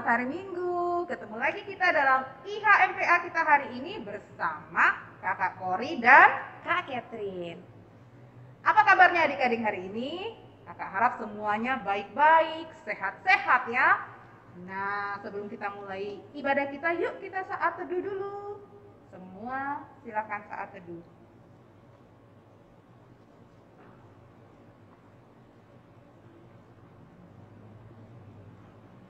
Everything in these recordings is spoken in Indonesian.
Selamat hari Minggu. Ketemu lagi kita dalam IHMPA kita hari ini bersama Kakak Kori dan Kak Catherine. apa kabarnya adik-adik hari ini? Kakak harap semuanya baik-baik, sehat-sehat ya. Nah, sebelum kita mulai ibadah kita, yuk kita saat teduh dulu. Semua silakan saat teduh.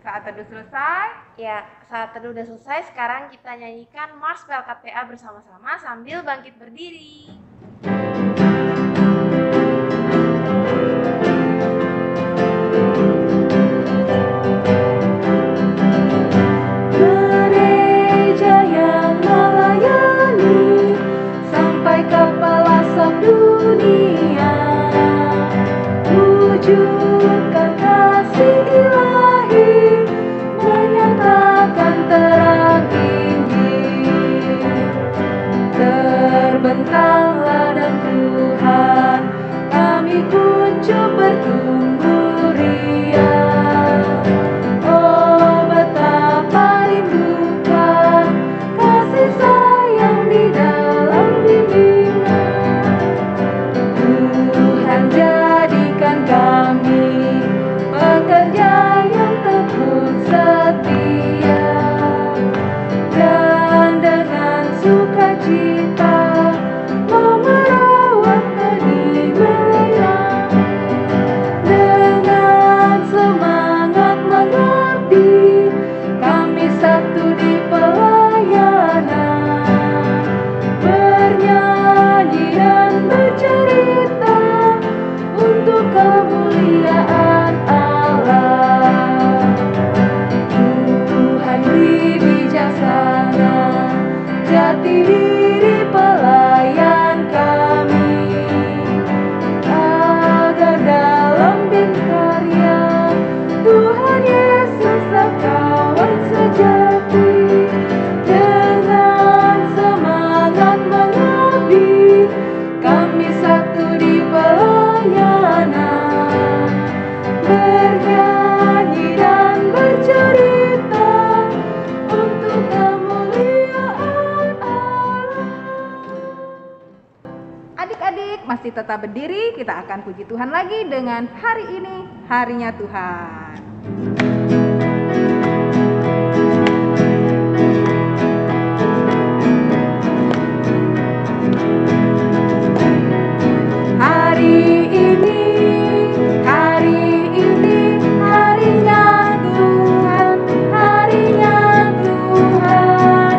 Saat teduh selesai, Ya, saat teduh udah selesai, sekarang kita nyanyikan Mars PLKPA bersama-sama sambil bangkit berdiri. Gereja yang melayani sampai kepala dunia, wujudkan kasih ilahi, menyatakan terang Injil. Terbentanglah dan Tuhan, kami kuncup bertumbuh riang. Oh, betapa rindukan kasih sayang di dalam bimbingan. Tuhan jadikan kami pekerja yang tekun setia, dan dengan sukacita mau merawat benih melayani. Dengan semangat mengabdi, kami satu di pelayanan, bernyanyi dan bercerita untuk kemuliaan Allah. Tuhan beri bijaksana jati diri pelayan kami, agar dalam berkarya Tuhan Yesus kawan sejati. Dengan semangat mengabdi, kami satu di pelayanan, bernyanyi dan bercerita untuk kemuliaan Allah. adik-adik masih tetap berdiri, kita akan puji Tuhan lagi dengan hari ini, harinya Tuhan. Hari ini harinya Tuhan, harinya Tuhan.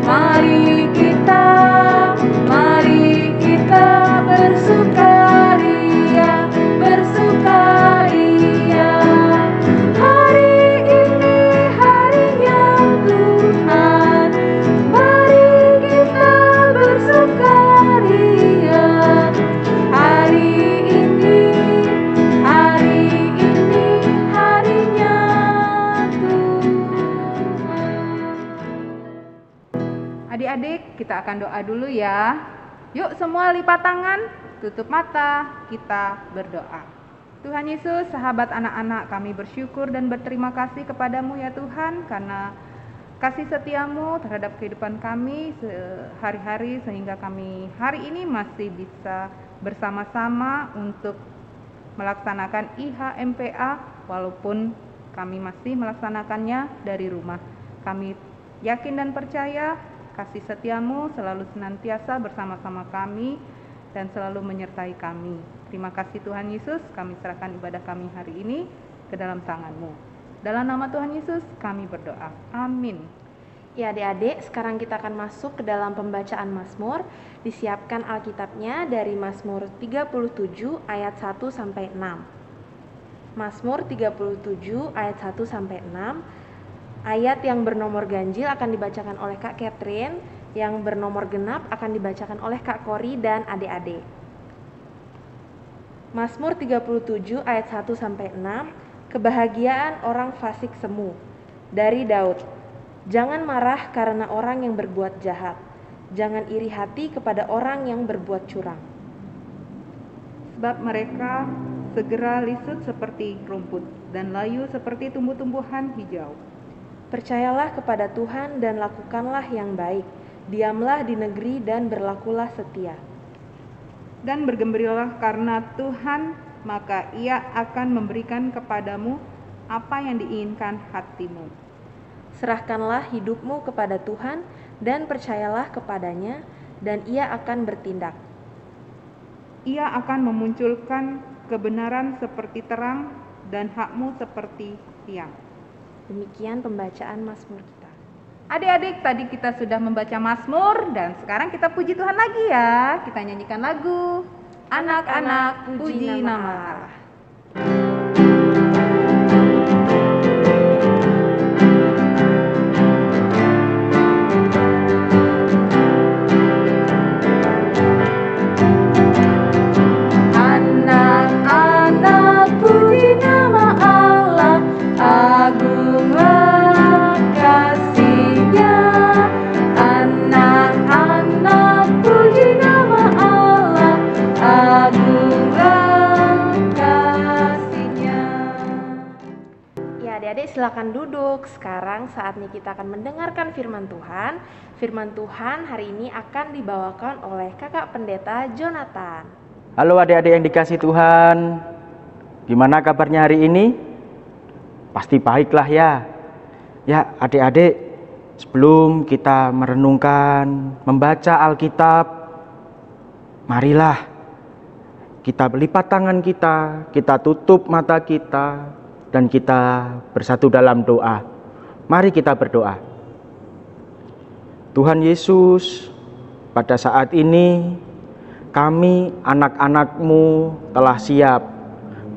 Mari kita bersukaria, bersukaria. Hari ini harinya Tuhan, mari kita bersukaria. Hari ini harinya Tuhan. Adik-adik, kita akan doa dulu ya. Yuk semua lipat tangan, tutup mata, kita berdoa. Tuhan Yesus, sahabat anak-anak, kami bersyukur dan berterima kasih kepadamu ya Tuhan, karena kasih setiamu terhadap kehidupan kami sehari-hari, sehingga kami hari ini masih bisa bersama-sama untuk melaksanakan IHMPA, walaupun kami masih melaksanakannya dari rumah. Kami yakin dan percaya kasih setiamu selalu senantiasa bersama-sama kami dan selalu menyertai kami. Terima kasih Tuhan Yesus, kami serahkan ibadah kami hari ini ke dalam tangan-Mu. Dalam nama Tuhan Yesus kami berdoa. Amin. Ya adik-adik, sekarang kita akan masuk ke dalam pembacaan Mazmur. Disiapkan Alkitabnya dari Mazmur 37 ayat 1 sampai 6. Mazmur 37 ayat 1 sampai 6. Ayat yang bernomor ganjil akan dibacakan oleh Kak Catherine, yang bernomor genap akan dibacakan oleh Kak Kori dan adik-adik. Mazmur 37 ayat 1 sampai 6. Kebahagiaan orang fasik semu. Dari Daud. Jangan marah karena orang yang berbuat jahat. Jangan iri hati kepada orang yang berbuat curang. Sebab mereka segera lisut seperti rumput dan layu seperti tumbuh-tumbuhan hijau. Percayalah kepada Tuhan dan lakukanlah yang baik. Diamlah di negeri dan berlakulah setia. Dan bergembiralah karena Tuhan, maka Ia akan memberikan kepadamu apa yang diinginkan hatimu. Serahkanlah hidupmu kepada Tuhan dan percayalah kepadanya, dan Ia akan bertindak. Ia akan memunculkan kebenaran seperti terang dan hakmu seperti siang. Demikian pembacaan Mazmur kita. Adik-adik, tadi kita sudah membaca Mazmur dan sekarang kita puji Tuhan lagi ya. Kita nyanyikan lagu Anak-anak puji nama Allah. Anak-anak puji nama Allah, agunglah kasih-Nya. Anak-anak puji nama Allah, agunglah kasih-Nya. Ya, adik-adik silakan duduk. Sekarang saatnya kita akan mendengarkan firman Tuhan. Firman Tuhan hari ini akan dibawakan oleh Kakak Pendeta Jonathan. Halo adik-adik yang dikasih Tuhan, gimana kabarnya hari ini? Pasti baiklah ya. Ya adik-adik, sebelum kita merenungkan, membaca Alkitab, marilah kita lipat tangan kita tutup mata kita, dan kita bersatu dalam doa. Mari kita berdoa. Tuhan Yesus, pada saat ini kami anak-anak-Mu telah siap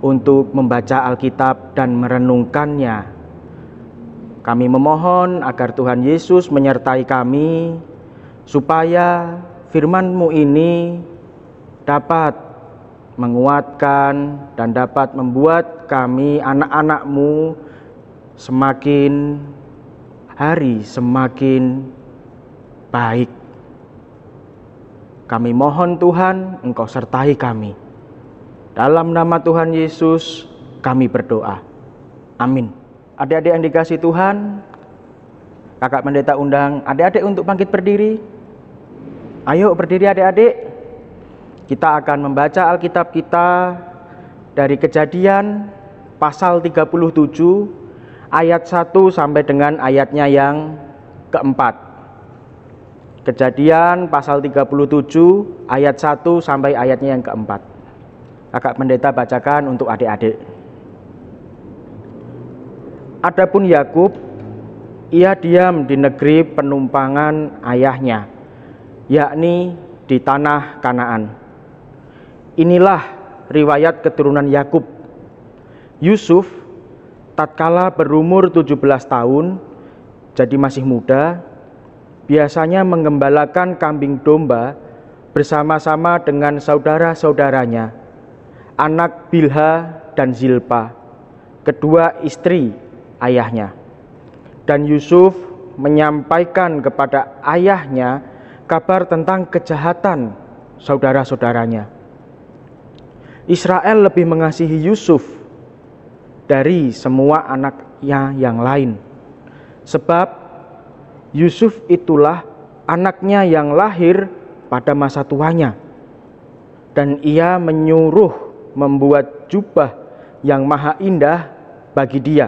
untuk membaca Alkitab dan merenungkannya. Kami memohon agar Tuhan Yesus menyertai kami, supaya firman-Mu ini dapat menguatkan dan dapat membuat kami anak-anak-Mu semakin hari semakin baik. Kami mohon Tuhan, Engkau sertai kami. Dalam nama Tuhan Yesus kami berdoa. Amin. Adik-adik yang dikasih Tuhan, Kakak Pendeta undang adik-adik untuk bangkit berdiri. Ayo berdiri adik-adik. Kita akan membaca Alkitab kita dari Kejadian pasal 37 ayat 1 sampai dengan ayatnya yang keempat. Kejadian pasal 37 ayat 1 sampai ayatnya yang keempat. Kakak Pendeta bacakan untuk adik-adik. Adapun Yakub, ia diam di negeri penumpangan ayahnya, yakni di tanah Kanaan. Inilah riwayat keturunan Yakub. Yusuf tatkala berumur 17 tahun, jadi masih muda, biasanya menggembalakan kambing domba bersama-sama dengan saudara-saudaranya, anak Bilha dan Zilpa, kedua istri ayahnya. Dan Yusuf menyampaikan kepada ayahnya kabar tentang kejahatan saudara-saudaranya. Israel lebih mengasihi Yusuf dari semua anaknya yang lain, sebab Yusuf itulah anaknya yang lahir pada masa tuanya, dan ia menyuruh membuat jubah yang maha indah bagi dia.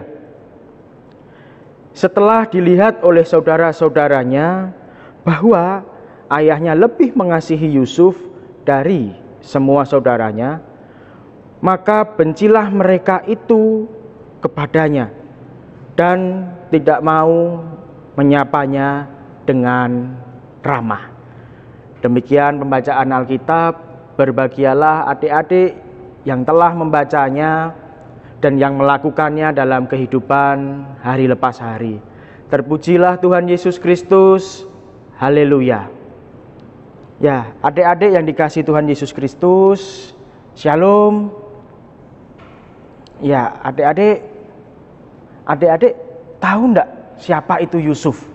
Setelah dilihat oleh saudara-saudaranya bahwa ayahnya lebih mengasihi Yusuf dari semua saudaranya, maka bencilah mereka itu kepadanya dan tidak mau menyapanya dengan ramah. Demikian pembacaan Alkitab. Berbahagialah adik-adik yang telah membacanya dan yang melakukannya dalam kehidupan hari lepas hari. Terpujilah Tuhan Yesus Kristus. Haleluya. Ya, adik-adik yang dikasihi Tuhan Yesus Kristus, Shalom. Ya, adik-adik tahu enggak siapa itu Yusuf?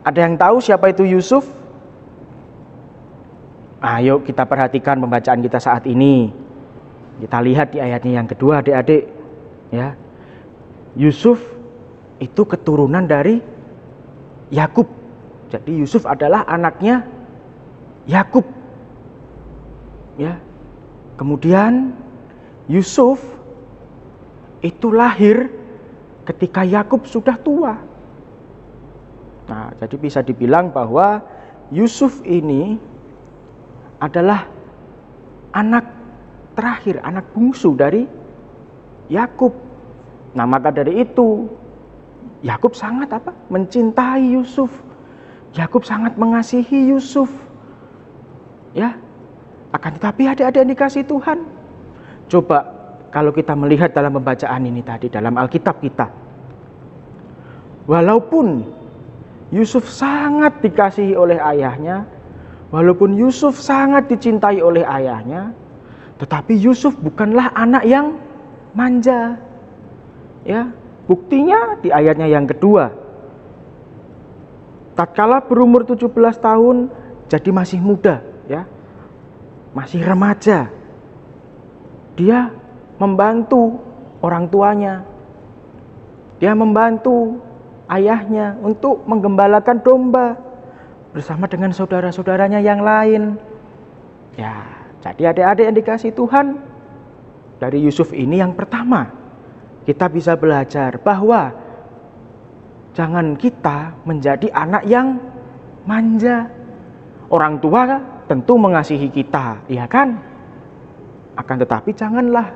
Ada yang tahu siapa itu Yusuf? Ayo kita perhatikan pembacaan kita saat ini. Kita lihat di ayatnya yang kedua, adik-adik. Ya, Yusuf itu keturunan dari Yakub. Jadi Yusuf adalah anaknya Yakub. Ya. Kemudian Yusuf itu lahir ketika Yakub sudah tua. Nah, jadi bisa dibilang bahwa Yusuf ini adalah anak terakhir, anak bungsu dari Yakub. Nah, maka dari itu Yakub sangat mencintai Yusuf. Yakub sangat mengasihi Yusuf. Ya. Akan tetapi adik-adik yang dikasihi Tuhan, coba kalau kita melihat dalam pembacaan ini tadi dalam Alkitab kita, walaupun Yusuf sangat dikasihi oleh ayahnya, walaupun Yusuf sangat dicintai oleh ayahnya, tetapi Yusuf bukanlah anak yang manja. Ya, buktinya di ayatnya yang kedua. Tatkala berumur 17 tahun, jadi masih muda, ya. Masih remaja. Dia membantu orang tuanya. Dia membantu ayahnya untuk menggembalakan domba bersama dengan saudara-saudaranya yang lain. Ya, jadi adik-adik yang dikasihi Tuhan, dari Yusuf ini yang pertama kita bisa belajar bahwa jangan kita menjadi anak yang manja. Orang tua tentu mengasihi kita, ya kan? Akan tetapi janganlah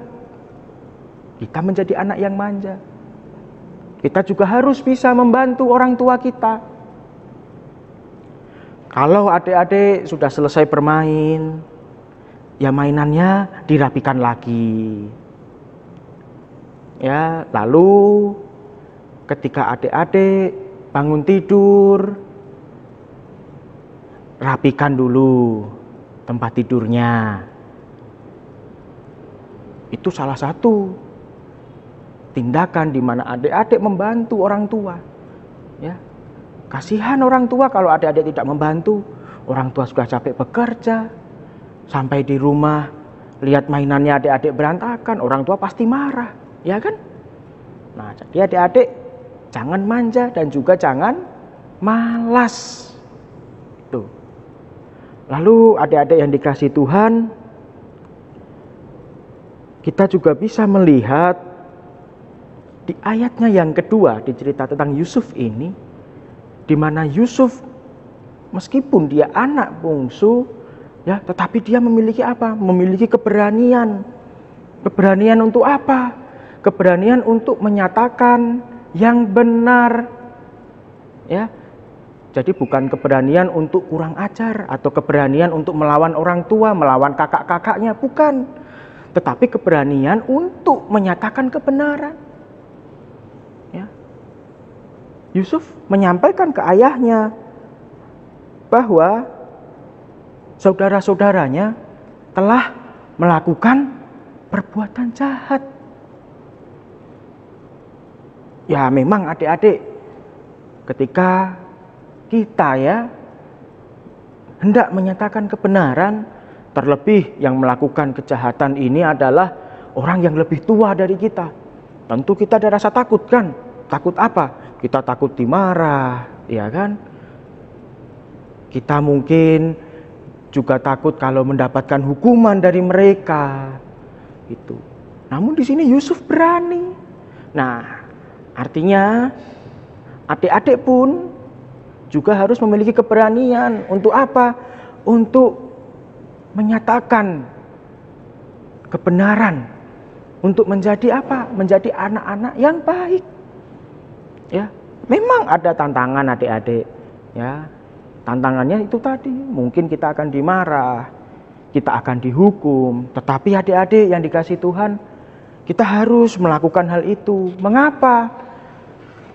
kita menjadi anak yang manja. Kita juga harus bisa membantu orang tua kita. Kalau adik-adik sudah selesai bermain, ya mainannya dirapikan lagi. Ya, lalu ketika adik-adik bangun tidur, rapikan dulu tempat tidurnya. Itu salah satu tindakan di mana adik-adik membantu orang tua. Ya. Kasihan orang tua kalau adik-adik tidak membantu. Orang tua sudah capek bekerja, sampai di rumah lihat mainannya adik-adik berantakan, orang tua pasti marah, ya kan? Nah, jadi adik-adik jangan manja dan juga jangan malas. Tuh. Lalu adik-adik yang dikasihi Tuhan, kita juga bisa melihat di ayatnya yang kedua di cerita tentang Yusuf ini, di mana Yusuf meskipun dia anak bungsu, ya, tetapi dia memiliki apa? Memiliki keberanian. Keberanian untuk apa? Keberanian untuk menyatakan yang benar. Ya. Jadi bukan keberanian untuk kurang ajar atau keberanian untuk melawan orang tua, melawan kakak-kakaknya, bukan. Tetapi keberanian untuk menyatakan kebenaran. Ya. Yusuf menyampaikan ke ayahnya bahwa saudara-saudaranya telah melakukan perbuatan jahat. Ya, memang adik-adik, ketika kita hendak menyatakan kebenaran, terlebih yang melakukan kejahatan ini adalah orang yang lebih tua dari kita, tentu kita ada rasa takut kan? Takut apa? Kita takut dimarah, ya kan? Kita mungkin juga takut kalau mendapatkan hukuman dari mereka. Itu. Namun di sini Yusuf berani. Nah, artinya adik-adik pun juga harus memiliki keberanian untuk apa? Untuk menyatakan kebenaran, untuk menjadi apa? Menjadi anak-anak yang baik. Ya, memang ada tantangan adik-adik, ya. Tantangannya itu tadi, mungkin kita akan dimarah, kita akan dihukum, tetapi adik-adik yang dikasihi Tuhan, kita harus melakukan hal itu. Mengapa?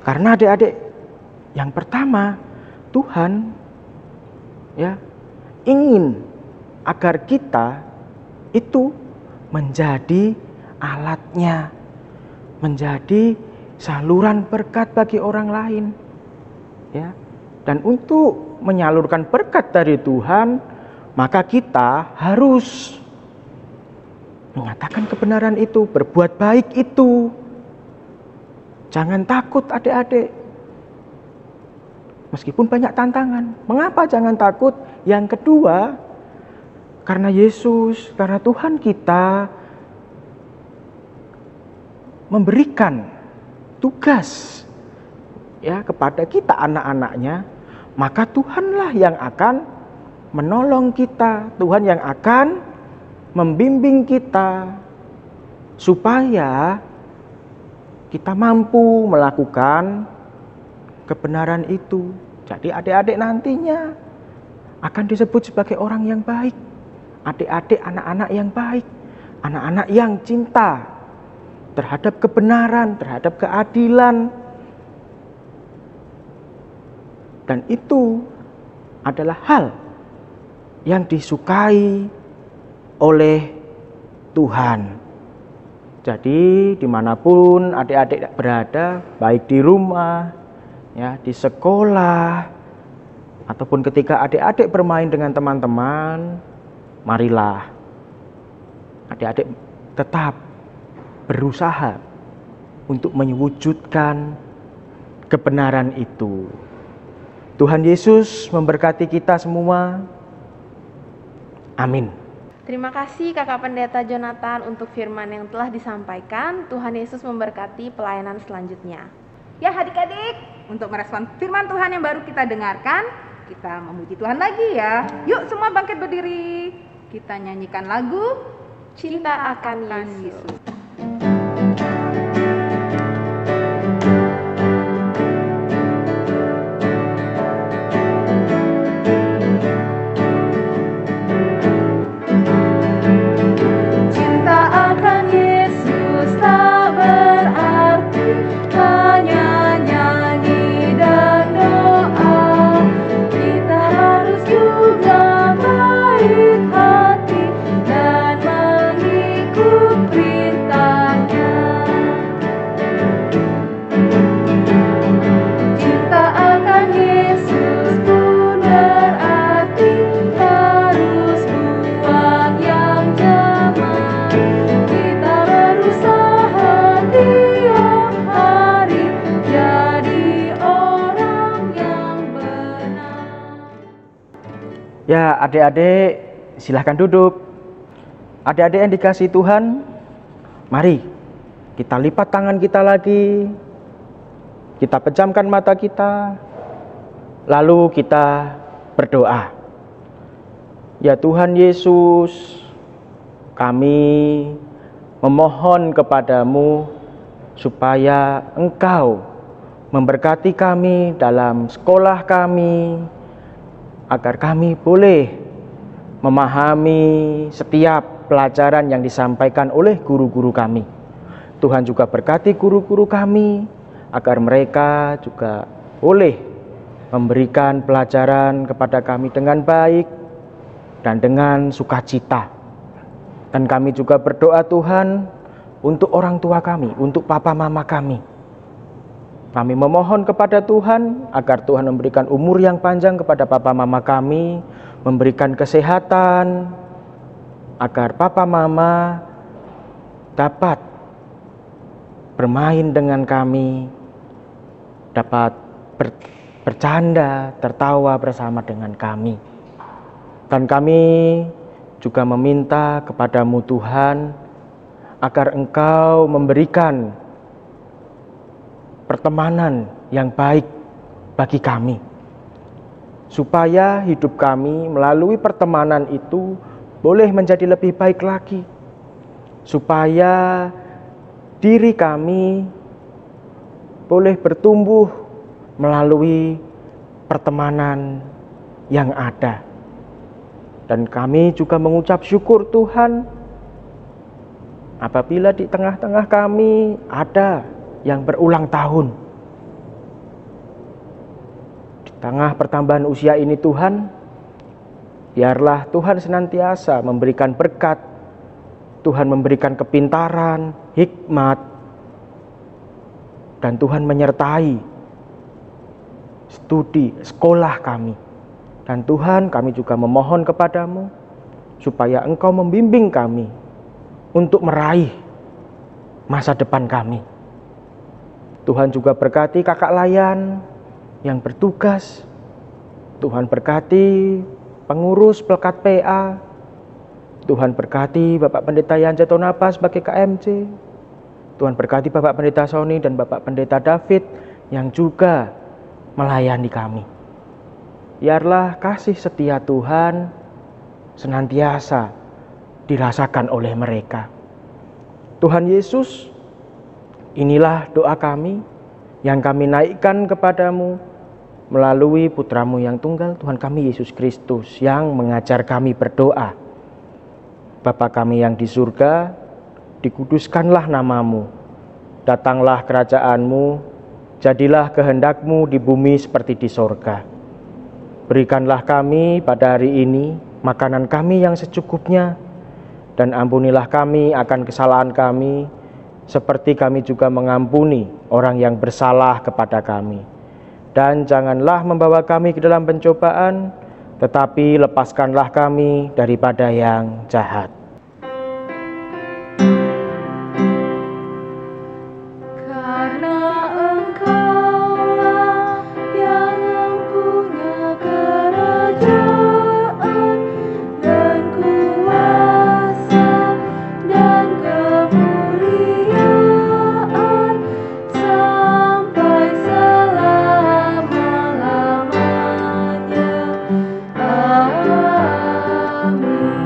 Karena adik-adik, yang pertama, Tuhan ingin agar kita itu menjadi alatnya, menjadi saluran berkat bagi orang lain. Ya. Dan untuk menyalurkan berkat dari Tuhan, maka kita harus menyatakan kebenaran itu, berbuat baik itu. Jangan takut adik-adik. Meskipun banyak tantangan. Mengapa jangan takut? Yang kedua, karena Yesus, karena Tuhan kita memberikan tugas ya kepada kita anak-anaknya, maka Tuhanlah yang akan menolong kita, Tuhan yang akan membimbing kita supaya kita mampu melakukan kebenaran itu. Jadi adik-adik nantinya akan disebut sebagai orang yang baik. Adik-adik anak-anak yang baik, anak-anak yang cinta terhadap kebenaran, terhadap keadilan. Dan itu adalah hal yang disukai oleh Tuhan. Jadi dimanapun adik-adik berada, baik di rumah, ya, di sekolah, ataupun ketika adik-adik bermain dengan teman-teman, marilah adik-adik tetap berusaha untuk mewujudkan kebenaran itu. Tuhan Yesus memberkati kita semua. Amin. Terima kasih Kakak Pendeta Jonathan untuk firman yang telah disampaikan. Tuhan Yesus memberkati pelayanan selanjutnya. Ya adik-adik, untuk merespon firman Tuhan yang baru kita dengarkan, kita memuji Tuhan lagi ya. Yuk semua bangkit berdiri. Kita nyanyikan lagu Cinta akan Yesus. Cinta akan Yesus tak berarti hanya nyanyi dan doa. Kita harus juga baik hati dan mengikut perintahnya. Cinta akan Yesus pun berarti harus buang yang jaman. Kita berusaha tiap hari jadi orang yang benar. Ya adik-adik, silahkan duduk. Adik-adik yang dikasihi Tuhan, mari kita lipat tangan kita lagi. Kita pejamkan mata kita, lalu kita berdoa. Ya Tuhan Yesus, kami memohon kepadamu supaya Engkau memberkati kami dalam sekolah kami, agar kami boleh memahami setiap pelajaran yang disampaikan oleh guru-guru kami. Tuhan juga berkati guru-guru kami, agar mereka juga boleh memberikan pelajaran kepada kami dengan baik dan dengan sukacita. Dan kami juga berdoa Tuhan untuk orang tua kami, untuk papa mama kami. Kami memohon kepada Tuhan agar Tuhan memberikan umur yang panjang kepada papa mama kami, memberikan kesehatan, agar papa mama dapat bermain dengan kami, dapat bercanda, tertawa bersama dengan kami. Dan kami juga meminta kepadamu Tuhan, agar Engkau memberikan pertemanan yang baik bagi kami, supaya hidup kami melalui pertemanan itu boleh menjadi lebih baik lagi, supaya diri kami boleh bertumbuh melalui pertemanan yang ada. Dan kami juga mengucap syukur Tuhan apabila di tengah-tengah kami ada yang berulang tahun. Di tengah pertambahan usia ini Tuhan, biarlah Tuhan senantiasa memberikan berkat, Tuhan memberikan kepintaran, hikmat, dan Tuhan menyertai studi sekolah kami. Dan Tuhan, kami juga memohon kepadamu supaya Engkau membimbing kami untuk meraih masa depan kami. Tuhan juga berkati kakak layan yang bertugas. Tuhan berkati pengurus Pelkat PA. Tuhan berkati Bapak Pendeta Yanja Tonapa sebagai KMC. Tuhan berkati Bapak Pendeta Sony dan Bapak Pendeta David yang juga melayani kami. Biarlah kasih setia Tuhan senantiasa dirasakan oleh mereka. Tuhan Yesus, inilah doa kami yang kami naikkan kepadamu melalui Putramu yang tunggal, Tuhan kami Yesus Kristus, yang mengajar kami berdoa. Bapa kami yang di surga, dikuduskanlah namamu, datanglah kerajaanmu, jadilah kehendakmu di bumi seperti di sorga. Berikanlah kami pada hari ini makanan kami yang secukupnya, dan ampunilah kami akan kesalahan kami, seperti kami juga mengampuni orang yang bersalah kepada kami. Dan janganlah membawa kami ke dalam pencobaan, tetapi lepaskanlah kami daripada yang jahat. Karena Engkaulah yang mempunyai kerajaan dan kuasa dan kemuliaan sampai selama-lamanya. Amin.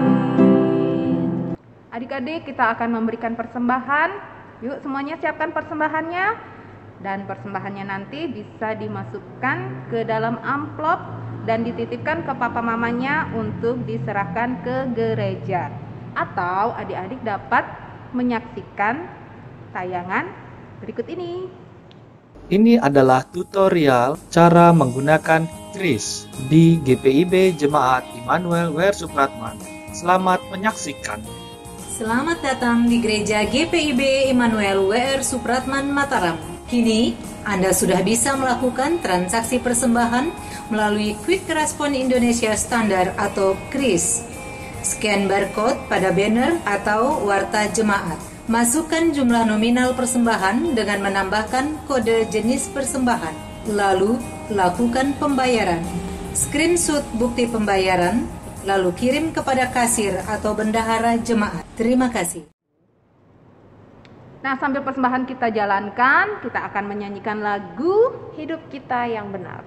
Adik-adik, kita akan memberikan persembahan. Yuk semuanya siapkan persembahannya. Dan persembahannya nanti bisa dimasukkan ke dalam amplop dan dititipkan ke papa mamanya untuk diserahkan ke gereja. Atau adik-adik dapat menyaksikan tayangan berikut ini. Ini adalah tutorial cara menggunakan kris di GPIB Jemaat Immanuel WR Supratman. Selamat menyaksikan. Selamat datang di Gereja GPIB Immanuel WR Supratman Mataram. Kini, Anda sudah bisa melakukan transaksi persembahan melalui Quick Response Indonesia Standar atau KRIS. Scan barcode pada banner atau warta jemaat. Masukkan jumlah nominal persembahan dengan menambahkan kode jenis persembahan. Lalu, lakukan pembayaran. Screenshot bukti pembayaran, lalu kirim kepada kasir atau bendahara jemaat. Terima kasih. Nah, sambil persembahan kita jalankan, kita akan menyanyikan lagu Hidup kita yang benar.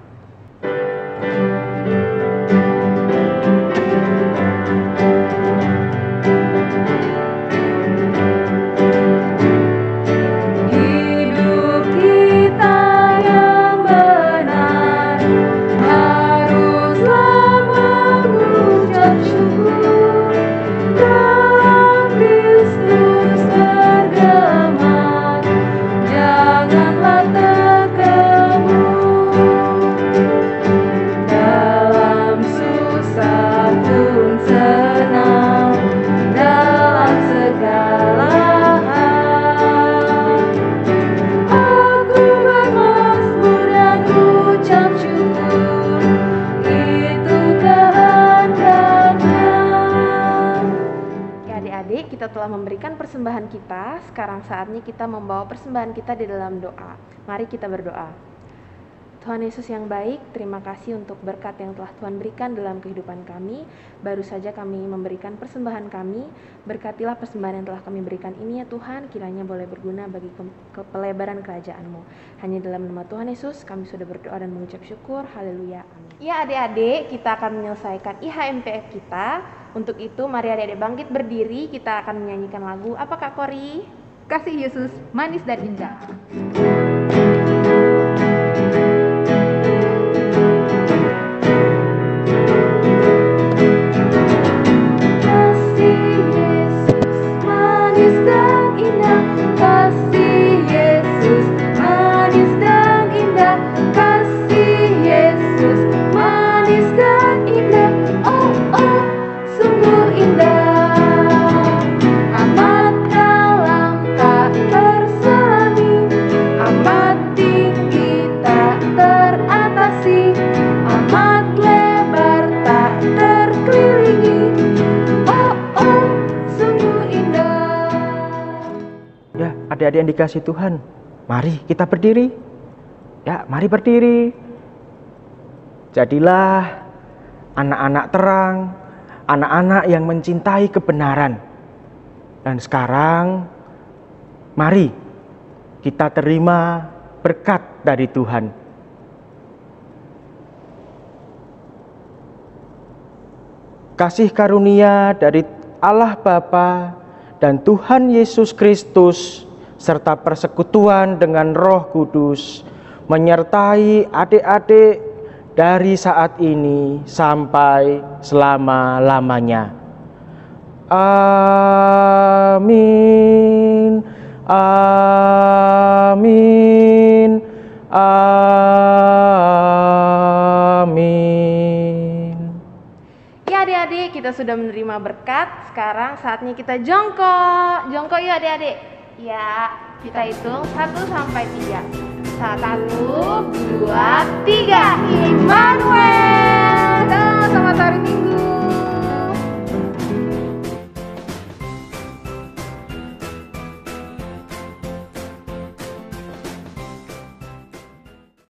Hidup kita yang benar haruslah mengucap syukur dalam Kristus tergemak, janganlah terkemul dalam susah pun senang dalam segala hal. Aku bermazmur dan ucap syukur, itu kehendaknya. Ya adik-adik, kita telah memberikan persembahan kita. Sekarang saatnya kita membawa persembahan kita di dalam doa. Mari kita berdoa. Tuhan Yesus yang baik, terima kasih untuk berkat yang telah Tuhan berikan dalam kehidupan kami. Baru saja kami memberikan persembahan kami. Berkatilah persembahan yang telah kami berikan ini ya Tuhan, kiranya boleh berguna bagi pelebaran kerajaan-Mu. Hanya dalam nama Tuhan Yesus kami sudah berdoa dan mengucap syukur. Haleluya. Amin. Ya adik-adik, kita akan menyelesaikan IHMPF kita. Untuk itu mari adik-adik bangkit berdiri, kita akan menyanyikan lagu. Apa Kak Kori? Kasih Yesus Manis dan Indah. Kasih Yesus manis dan indah, kasih Yesus manis dan indah, kasih Yesus manis dan indah, oh oh sungguh indah, amat dalam tak terselami, amat tinggi tak teratasi, amat lebar tak terkelilingi, oh oh sungguh indah. Ya, adik-adik yang dikasih Tuhan, Mari kita berdiri. Ya, mari berdiri. Jadilah anak-anak terang, anak-anak yang mencintai kebenaran. Dan sekarang, mari kita terima berkat dari Tuhan. Kasih karunia dari Allah Bapa dan Tuhan Yesus Kristus serta persekutuan dengan Roh Kudus menyertai adik-adik dari saat ini sampai selama-lamanya. Amin. Amin. Amin. Ya adik-adik, kita sudah menerima berkat. Sekarang saatnya kita jongkok. Jongkok yuk adik-adik. Ya, kita hitung 1 sampai 3. 1, 2, 3. Immanuel.